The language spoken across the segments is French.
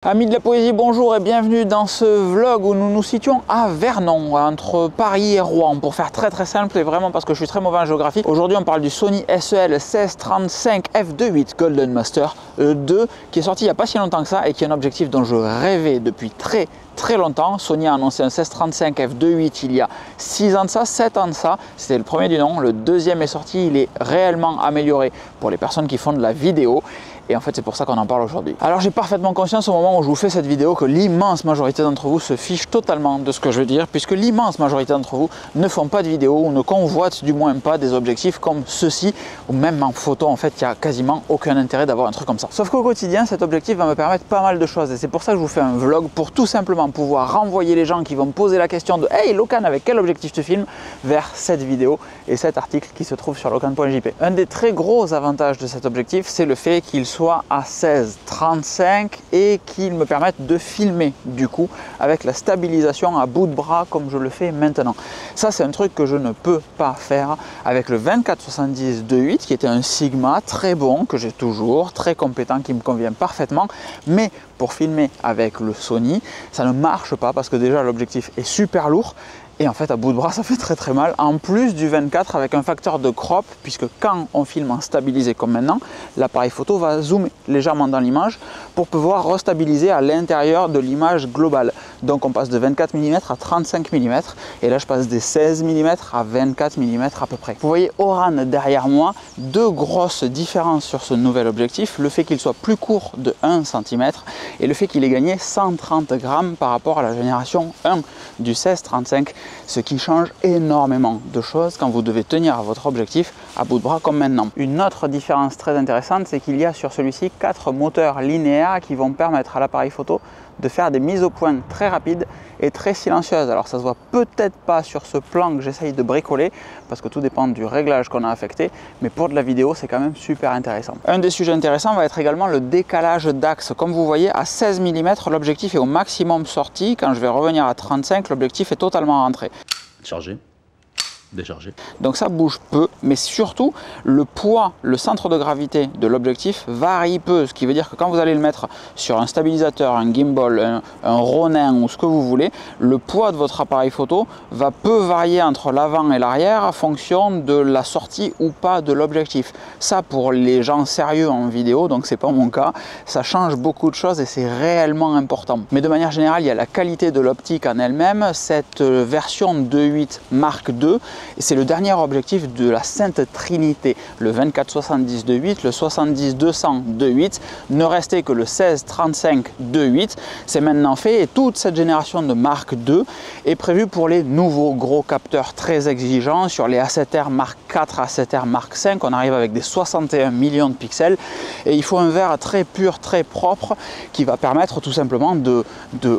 Amis de la poésie, bonjour et bienvenue dans ce vlog où nous nous situons à Vernon, entre Paris et Rouen, pour faire très simple et vraiment parce que je suis très mauvais en géographie. Aujourd'hui on parle du Sony SEL1635 f2.8 Golden Master 2 qui est sorti il n'y a pas si longtemps que ça et qui est un objectif dont je rêvais depuis très longtemps. Sony a annoncé un 1635 f2.8 il y a 6 ans de ça, 7 ans de ça, c'était le premier du nom. Le deuxième est sorti, il est réellement amélioré pour les personnes qui font de la vidéo. Et en fait, c'est pour ça qu'on en parle aujourd'hui. Alors, j'ai parfaitement conscience au moment où je vous fais cette vidéo que l'immense majorité d'entre vous se fiche totalement de ce que je veux dire, puisque l'immense majorité d'entre vous ne font pas de vidéo ou ne convoitent du moins pas des objectifs comme ceux-ci, ou même en photo, en fait, il n'y a quasiment aucun intérêt d'avoir un truc comme ça. Sauf qu'au quotidien, cet objectif va me permettre pas mal de choses. Et c'est pour ça que je vous fais un vlog, pour tout simplement pouvoir renvoyer les gens qui vont me poser la question de « Hey Locan, avec quel objectif tu filmes ?» vers cette vidéo et cet article qui se trouve sur locan.jp. Un des très gros avantages de cet objectif, c'est le fait qu'il soit à 16-35 et qu'il me permette de filmer du coup avec la stabilisation à bout de bras comme je le fais maintenant. Ça, c'est un truc que je ne peux pas faire avec le 24-70 2.8 qui était un Sigma très bon, que j'ai toujours, très compétent, qui me convient parfaitement, mais pour filmer avec le Sony, ça ne marche pas parce que déjà l'objectif est super lourd. Et en fait, à bout de bras, ça fait très mal. En plus du 24 avec un facteur de crop, puisque quand on filme en stabilisé comme maintenant, l'appareil photo va zoomer légèrement dans l'image pour pouvoir restabiliser à l'intérieur de l'image globale. Donc on passe de 24 mm à 35 mm. Et là, je passe des 16 mm à 24 mm à peu près. Vous voyez Oran derrière moi, deux grosses différences sur ce nouvel objectif. Le fait qu'il soit plus court de 1 cm et le fait qu'il ait gagné 130 grammes par rapport à la génération 1 du 16-35. Ce qui change énormément de choses quand vous devez tenir à votre objectif à bout de bras comme maintenant. Une autre différence très intéressante, c'est qu'il y a sur celui-ci 4 moteurs linéaires qui vont permettre à l'appareil photo de faire des mises au point très rapides et très silencieuses. Alors ça se voit peut-être pas sur ce plan que j'essaye de bricoler parce que tout dépend du réglage qu'on a affecté, mais pour de la vidéo c'est quand même super intéressant. Un des sujets intéressants va être également le décalage d'axe. Comme vous voyez, à 16 mm l'objectif est au maximum sorti. Quand je vais revenir à 35, l'objectif est totalement rentré. Chargé, déchargé. Donc ça bouge peu, mais surtout le poids, le centre de gravité de l'objectif varie peu, ce qui veut dire que quand vous allez le mettre sur un stabilisateur, un gimbal, un Ronin ou ce que vous voulez, le poids de votre appareil photo va peu varier entre l'avant et l'arrière en fonction de la sortie ou pas de l'objectif. Ça, pour les gens sérieux en vidéo, donc c'est pas mon cas, ça change beaucoup de choses et c'est réellement important. Mais de manière générale, il y a la qualité de l'optique en elle-même. Cette version 2.8 Mark II, et c'est le dernier objectif de la Sainte Trinité, le 24-70 2.8, le 70-200 2.8, ne restait que le 16-35 2.8, c'est maintenant fait et toute cette génération de Mark II est prévue pour les nouveaux gros capteurs très exigeants. Sur les A7R Mark IV, A7R Mark V, on arrive avec des 61 millions de pixels et il faut un verre très pur, très propre qui va permettre tout simplement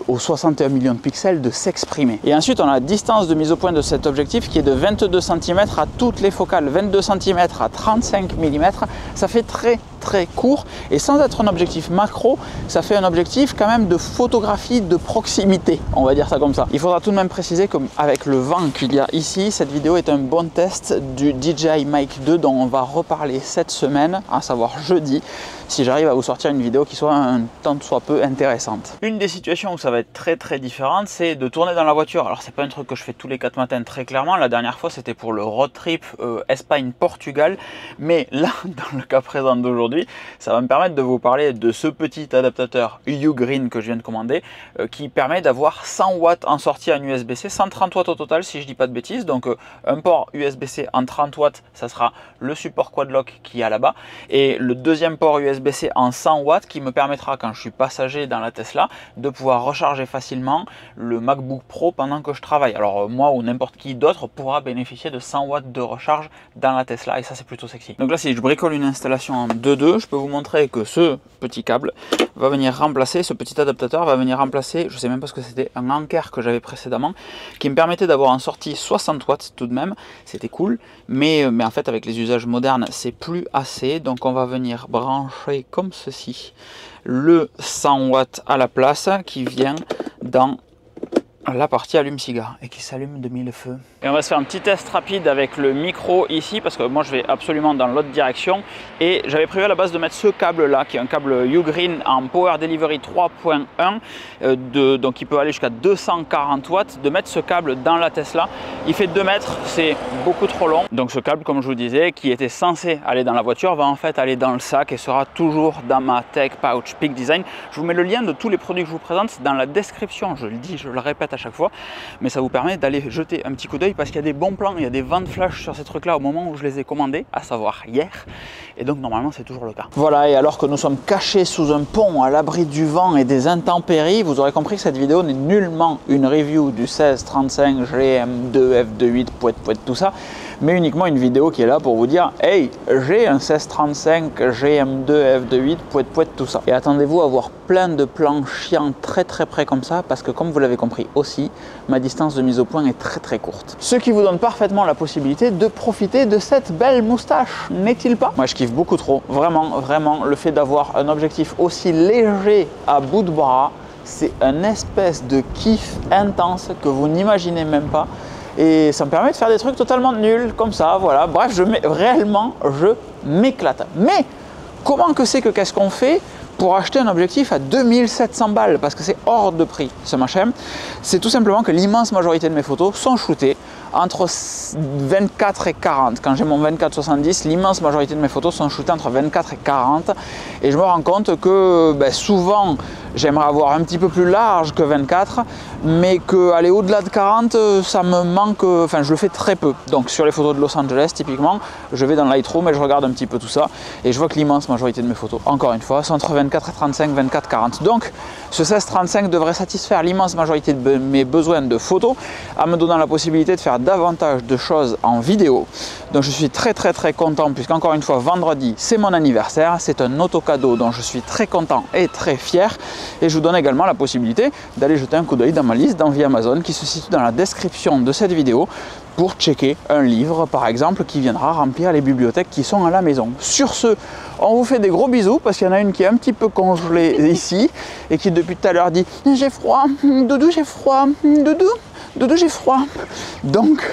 aux 61 millions de pixels de s'exprimer. Et ensuite on a la distance de mise au point de cet objectif qui est de 22 cm à toutes les focales, 22 cm à 35 mm, ça fait très court et sans être un objectif macro, ça fait un objectif quand même de photographie de proximité, on va dire ça comme ça. Il faudra tout de même préciser qu'avec le vent qu'il y a ici, cette vidéo est un bon test du DJI Mic 2 dont on va reparler cette semaine, à savoir jeudi, si j'arrive à vous sortir une vidéo qui soit un tant soit peu intéressante. Une des situations où ça va être très différente, c'est de tourner dans la voiture. Alors c'est pas un truc que je fais tous les 4 matins très clairement, la dernière fois c'était pour le road trip Espagne-Portugal, mais là dans le cas présent d'aujourd'hui, ça va me permettre de vous parler de ce petit adaptateur Ugreen que je viens de commander qui permet d'avoir 100 watts en sortie en USB-C, 130 watts au total si je dis pas de bêtises. Donc un port USB-C en 30 watts, ça sera le support Quad-Lock qui est là-bas, et le deuxième port USB-C en 100 watts qui me permettra, quand je suis passager dans la Tesla, de pouvoir recharger facilement le MacBook Pro pendant que je travaille. Alors moi ou n'importe qui d'autre pourra bénéficier de 100 watts de recharge dans la Tesla et ça c'est plutôt sexy. Donc là, si je bricole une installation en 2.2, je peux vous montrer que ce petit câble va venir remplacer, ce petit adaptateur va venir remplacer, je sais même pas ce que c'était, un Anker que j'avais précédemment qui me permettait d'avoir en sortie 60 watts tout de même, c'était cool, mais en fait avec les usages modernes c'est plus assez, donc on va venir brancher comme ceci le 100 watts à la place qui vient dans la partie allume-cigare et qui s'allume de mille feux. Et on va se faire un petit test rapide avec le micro ici parce que moi je vais absolument dans l'autre direction et j'avais prévu à la base de mettre ce câble là qui est un câble Ugreen en Power Delivery 3.1 donc il peut aller jusqu'à 240 watts, de mettre ce câble dans la Tesla. Il fait 2 mètres, c'est beaucoup trop long. Donc ce câble, comme je vous disais, qui était censé aller dans la voiture va en fait aller dans le sac et sera toujours dans ma Tech Pouch Peak Design. Je vous mets le lien de tous les produits que je vous présente dans la description, je le dis, je le répète à chaque fois, mais ça vous permet d'aller jeter un petit coup d'œil parce qu'il y a des bons plans, il y a des ventes flash sur ces trucs là au moment où je les ai commandés, à savoir hier, et donc normalement c'est toujours le cas. Voilà, et alors que nous sommes cachés sous un pont à l'abri du vent et des intempéries, vous aurez compris que cette vidéo n'est nullement une review du 1635 GM2 F28 tout ça, mais uniquement une vidéo qui est là pour vous dire hey, j'ai un 1635 GM2 F28 tout ça. Et attendez-vous à voir plein de plans chiants très près comme ça parce que comme vous l'avez compris aussi, ma distance de mise au point est très courte. Ce qui vous donne parfaitement la possibilité de profiter de cette belle moustache, n'est-il pas? Moi je kiffe beaucoup trop, vraiment le fait d'avoir un objectif aussi léger à bout de bras, c'est un espèce de kiff intense que vous n'imaginez même pas. Et ça me permet de faire des trucs totalement nuls comme ça, voilà. Bref, réellement, je m'éclate. Mais comment que c'est que qu'est-ce qu'on fait pour acheter un objectif à 2700 balles? Parce que c'est hors de prix ce machin. C'est tout simplement que l'immense majorité de mes photos sont shootées entre 24 et 40. Quand j'ai mon 24-70, l'immense majorité de mes photos sont shootées entre 24 et 40. Et je me rends compte que souvent, j'aimerais avoir un petit peu plus large que 24, mais qu'aller au-delà de 40, ça me manque, enfin je le fais très peu. Donc sur les photos de Los Angeles, typiquement, je vais dans Lightroom et je regarde un petit peu tout ça. Et je vois que l'immense majorité de mes photos, encore une fois, sont entre 24 et 35, 24-40. Donc ce 16-35 devrait satisfaire l'immense majorité de mes besoins de photos, en me donnant la possibilité de faire davantage de choses en vidéo. Donc je suis très content puisqu'encore une fois vendredi c'est mon anniversaire, c'est un auto-cadeau dont je suis très content et très fier et je vous donne également la possibilité d'aller jeter un coup d'œil dans ma liste d'envie Amazon qui se situe dans la description de cette vidéo pour checker un livre par exemple qui viendra remplir les bibliothèques qui sont à la maison. Sur ce, on vous fait des gros bisous parce qu'il y en a une qui est un petit peu congelée ici et qui depuis tout à l'heure dit j'ai froid, doudou j'ai froid, doudou j'ai froid. Donc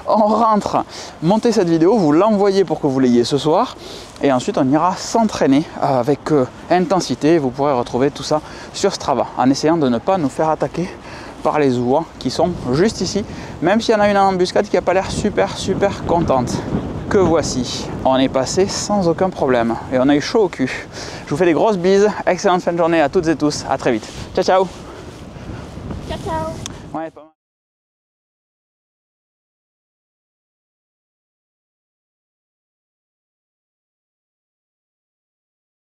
on rentre, montez cette vidéo, vous l'envoyez pour que vous l'ayez ce soir et ensuite on ira s'entraîner avec intensité. Vous pourrez retrouver tout ça sur Strava en essayant de ne pas nous faire attaquer par les oies qui sont juste ici, même s'il y en a une en embuscade qui n'a pas l'air super contente. Que voici, on est passé sans aucun problème et on a eu chaud au cul. Je vous fais des grosses bises, excellente fin de journée à toutes et tous, à très vite. Ciao. Ciao. Ouais, pas mal.